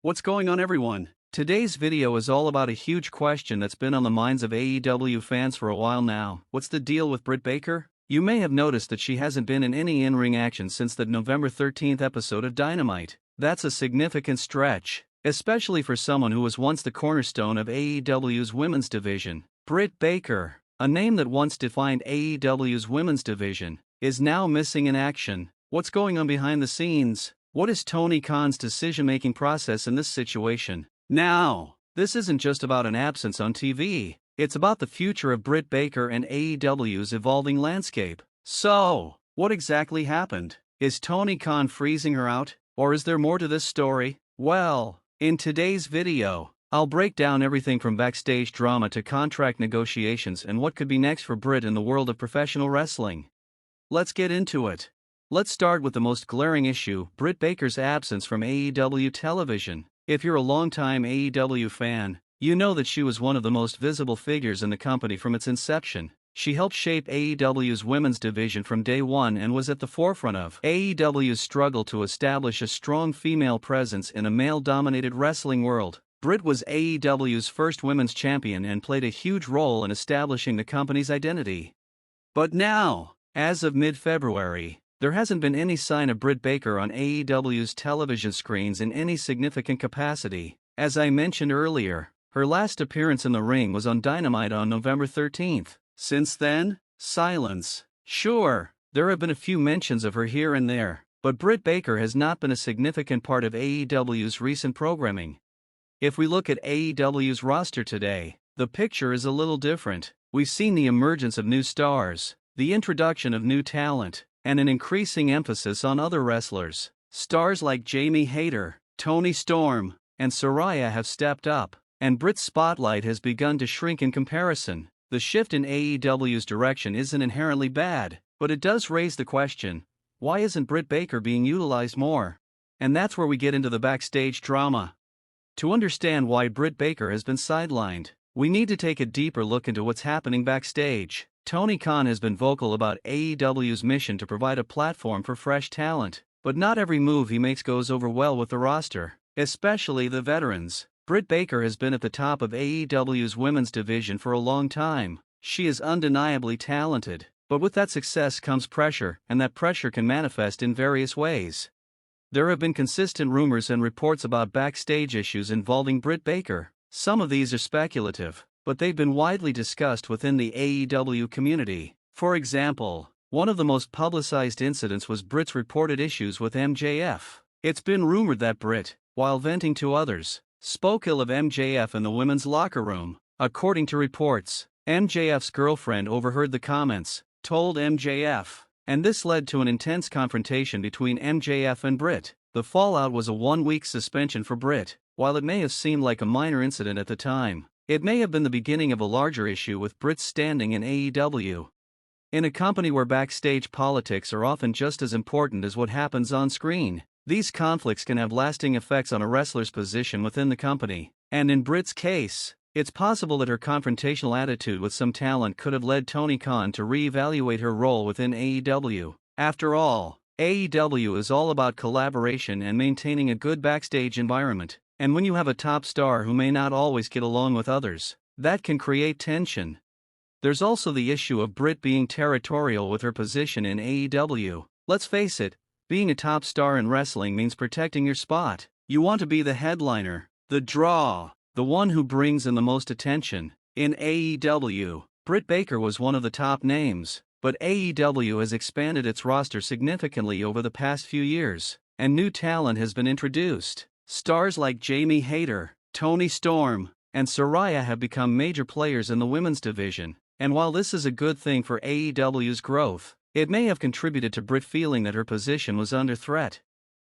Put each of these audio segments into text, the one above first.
What's going on, everyone? Today's video is all about a huge question that's been on the minds of AEW fans for a while now. What's the deal with Brit Baker? You may have noticed that she hasn't been in any in-ring action since the November 13th episode of Dynamite. That's a significant stretch, especially for someone who was once the cornerstone of AEW's women's division. Brit Baker, a name that once defined AEW's women's division, is now missing in action. What's going on behind the scenes? What is Tony Khan's decision-making process in this situation? Now, this isn't just about an absence on TV, it's about the future of Brit Baker and AEW's evolving landscape. So, what exactly happened? Is Tony Khan freezing her out, or is there more to this story? Well, in today's video, I'll break down everything from backstage drama to contract negotiations and what could be next for Brit in the world of professional wrestling. Let's get into it. Let's start with the most glaring issue, Brit Baker's absence from AEW television. If you're a longtime AEW fan, you know that she was one of the most visible figures in the company from its inception. She helped shape AEW's women's division from day one and was at the forefront of AEW's struggle to establish a strong female presence in a male-dominated wrestling world. Brit was AEW's first women's champion and played a huge role in establishing the company's identity. But now, as of mid-February, there hasn't been any sign of Brit Baker on AEW's television screens in any significant capacity. As I mentioned earlier, her last appearance in the ring was on Dynamite on November 13th. Since then, silence. Sure, there have been a few mentions of her here and there, but Brit Baker has not been a significant part of AEW's recent programming. If we look at AEW's roster today, the picture is a little different. We've seen the emergence of new stars, the introduction of new talent, and an increasing emphasis on other wrestlers. Stars like Jamie Hayter, Toni Storm, and Saraya have stepped up, and Brit's spotlight has begun to shrink in comparison. The shift in AEW's direction isn't inherently bad, but it does raise the question, why isn't Brit Baker being utilized more? And that's where we get into the backstage drama. To understand why Brit Baker has been sidelined, we need to take a deeper look into what's happening backstage. Tony Khan has been vocal about AEW's mission to provide a platform for fresh talent, but not every move he makes goes over well with the roster, especially the veterans. Brit Baker has been at the top of AEW's women's division for a long time. She is undeniably talented, but with that success comes pressure, and that pressure can manifest in various ways. There have been consistent rumors and reports about backstage issues involving Brit Baker. Some of these are speculative, but they've been widely discussed within the AEW community. For example, one of the most publicized incidents was Brit's reported issues with MJF. It's been rumored that Brit, while venting to others, spoke ill of MJF in the women's locker room. According to reports, MJF's girlfriend overheard the comments, told MJF, and this led to an intense confrontation between MJF and Brit. The fallout was a one-week suspension for Brit. While it may have seemed like a minor incident at the time, it may have been the beginning of a larger issue with Brit's standing in AEW. In a company where backstage politics are often just as important as what happens on screen, these conflicts can have lasting effects on a wrestler's position within the company. And in Brit's case, it's possible that her confrontational attitude with some talent could have led Tony Khan to re-evaluate her role within AEW. After all, AEW is all about collaboration and maintaining a good backstage environment. And when you have a top star who may not always get along with others, that can create tension. There's also the issue of Brit being territorial with her position in AEW. Let's face it, being a top star in wrestling means protecting your spot. You want to be the headliner, the draw, the one who brings in the most attention. In AEW, Brit Baker was one of the top names, but AEW has expanded its roster significantly over the past few years, and new talent has been introduced. Stars like Jamie Hayter, Toni Storm, and Saraya have become major players in the women's division, and while this is a good thing for AEW's growth, it may have contributed to Brit feeling that her position was under threat.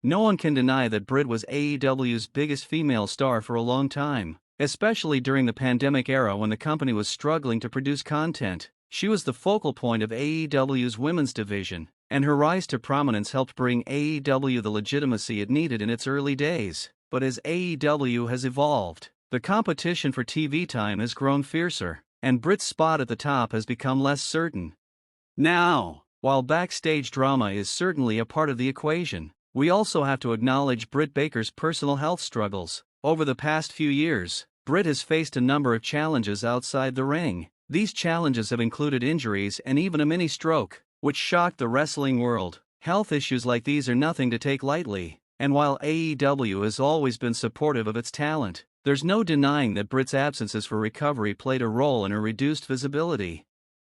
No one can deny that Brit was AEW's biggest female star for a long time, especially during the pandemic era when the company was struggling to produce content. She was the focal point of AEW's women's division, and her rise to prominence helped bring AEW the legitimacy it needed in its early days. But as AEW has evolved, the competition for TV time has grown fiercer, and Brit's spot at the top has become less certain. Now, while backstage drama is certainly a part of the equation, We also have to acknowledge Brit Baker's personal health struggles. Over the past few years, Brit has faced a number of challenges outside the ring. These challenges have included injuries and even a mini stroke, which shocked the wrestling world. Health issues like these are nothing to take lightly, and while AEW has always been supportive of its talent, there's no denying that Brit's absences for recovery played a role in her reduced visibility.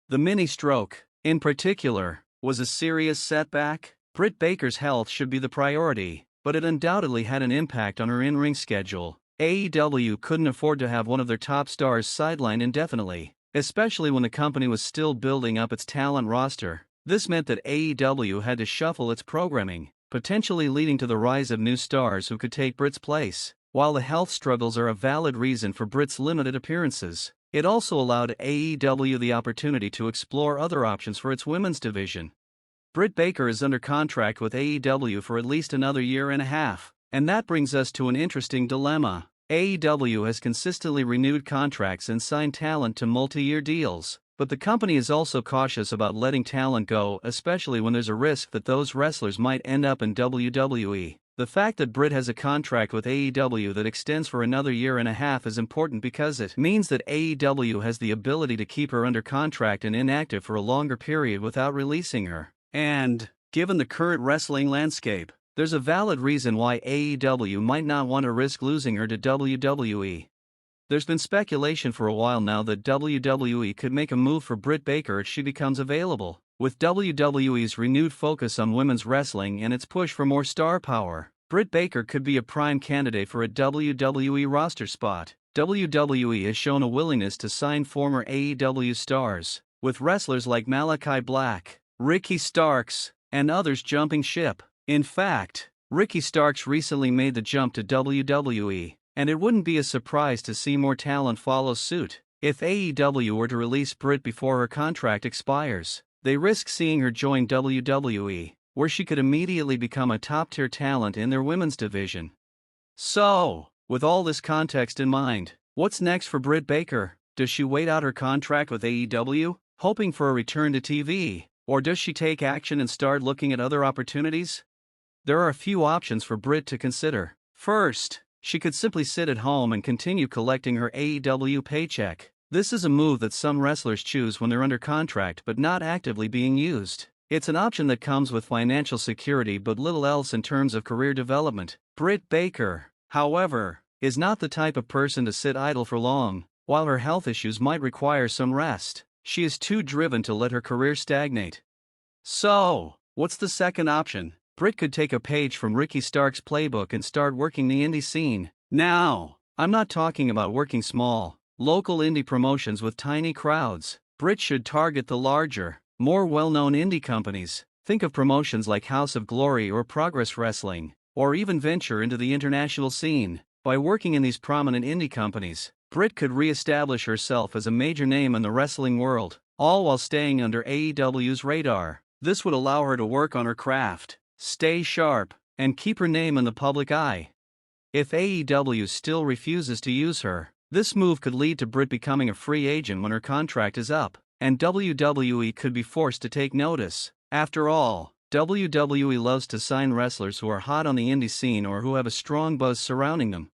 The mini stroke, in particular, was a serious setback. Brit Baker's health should be the priority, but it undoubtedly had an impact on her in-ring schedule. AEW couldn't afford to have one of their top stars sidelined indefinitely, especially when the company was still building up its talent roster. This meant that AEW had to shuffle its programming, potentially leading to the rise of new stars who could take Brit's place. While the health struggles are a valid reason for Brit's limited appearances, it also allowed AEW the opportunity to explore other options for its women's division. Brit Baker is under contract with AEW for at least another year and a half, and that brings us to an interesting dilemma. AEW has consistently renewed contracts and signed talent to multi-year deals, but the company is also cautious about letting talent go, especially when there's a risk that those wrestlers might end up in WWE. The fact that Brit has a contract with AEW that extends for another year and a half is important because it means that AEW has the ability to keep her under contract and inactive for a longer period without releasing her. And, given the current wrestling landscape, there's a valid reason why AEW might not want to risk losing her to WWE. There's been speculation for a while now that WWE could make a move for Brit Baker if she becomes available. With WWE's renewed focus on women's wrestling and its push for more star power, Brit Baker could be a prime candidate for a WWE roster spot. WWE has shown a willingness to sign former AEW stars, with wrestlers like Malachi Black, Ricky Starks, and others jumping ship. In fact, Ricky Starks recently made the jump to WWE, and it wouldn't be a surprise to see more talent follow suit. If AEW were to release Brit before her contract expires, they risk seeing her join WWE, where she could immediately become a top-tier talent in their women's division. So, with all this context in mind, what's next for Brit Baker? Does she wait out her contract with AEW, hoping for a return to TV? Or does she take action and start looking at other opportunities? There are a few options for Brit to consider. First, she could simply sit at home and continue collecting her AEW paycheck. This is a move that some wrestlers choose when they're under contract but not actively being used. It's an option that comes with financial security but little else in terms of career development. Brit Baker, however, is not the type of person to sit idle for long. While her health issues might require some rest, she is too driven to let her career stagnate. So, what's the second option? Brit could take a page from Ricky Stark's playbook and start working the indie scene. Now, I'm not talking about working small, local indie promotions with tiny crowds. Brit should target the larger, more well-known indie companies. Think of promotions like House of Glory or Progress Wrestling, or even venture into the international scene. By working in these prominent indie companies, Brit could re-establish herself as a major name in the wrestling world, all while staying under AEW's radar. This would allow her to work on her craft, stay sharp, and keep her name in the public eye. If AEW still refuses to use her, this move could lead to Brit becoming a free agent when her contract is up, and WWE could be forced to take notice. After all, WWE loves to sign wrestlers who are hot on the indie scene or who have a strong buzz surrounding them.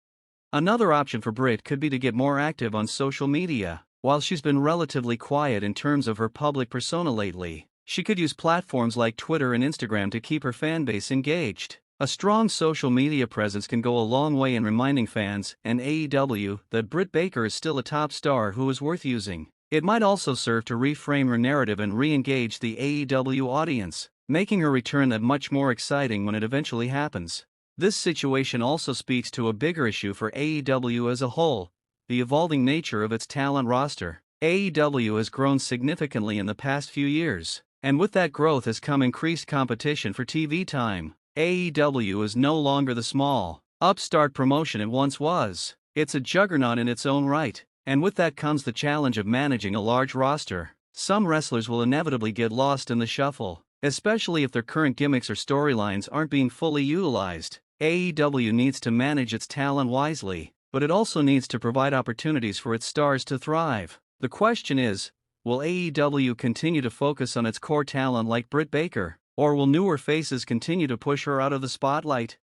Another option for Brit could be to get more active on social media. While she's been relatively quiet in terms of her public persona lately, she could use platforms like Twitter and Instagram to keep her fanbase engaged. A strong social media presence can go a long way in reminding fans and AEW that Brit Baker is still a top star who is worth using. It might also serve to reframe her narrative and re-engage the AEW audience, making her return that much more exciting when it eventually happens. This situation also speaks to a bigger issue for AEW as a whole, the evolving nature of its talent roster. AEW has grown significantly in the past few years, and with that growth has come increased competition for TV time. AEW is no longer the small, upstart promotion it once was. It's a juggernaut in its own right, and with that comes the challenge of managing a large roster. Some wrestlers will inevitably get lost in the shuffle, especially if their current gimmicks or storylines aren't being fully utilized. AEW needs to manage its talent wisely, but it also needs to provide opportunities for its stars to thrive. The question is, will AEW continue to focus on its core talent like Brit Baker? Or will newer faces continue to push her out of the spotlight?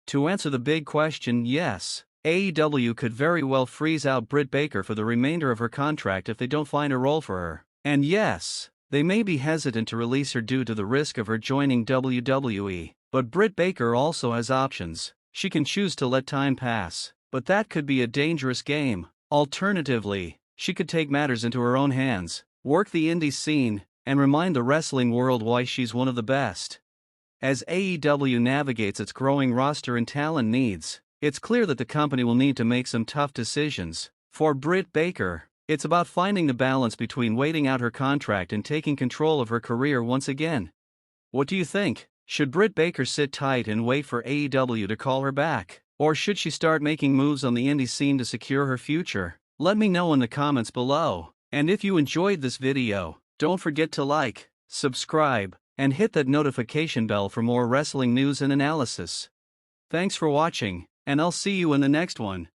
To answer the big question, yes. AEW could very well freeze out Britt Baker for the remainder of her contract if they don't find a role for her. And yes, they may be hesitant to release her due to the risk of her joining WWE. But Britt Baker also has options. She can choose to let time pass, but that could be a dangerous game. Alternatively, she could take matters into her own hands, work the indie scene, and remind the wrestling world why she's one of the best. As AEW navigates its growing roster and talent needs, it's clear that the company will need to make some tough decisions. For Brit Baker, it's about finding the balance between waiting out her contract and taking control of her career once again. What do you think? Should Brit Baker sit tight and wait for AEW to call her back? Or should she start making moves on the indie scene to secure her future? Let me know in the comments below. And if you enjoyed this video, don't forget to like, subscribe, and hit that notification bell for more wrestling news and analysis. Thanks for watching, and I'll see you in the next one.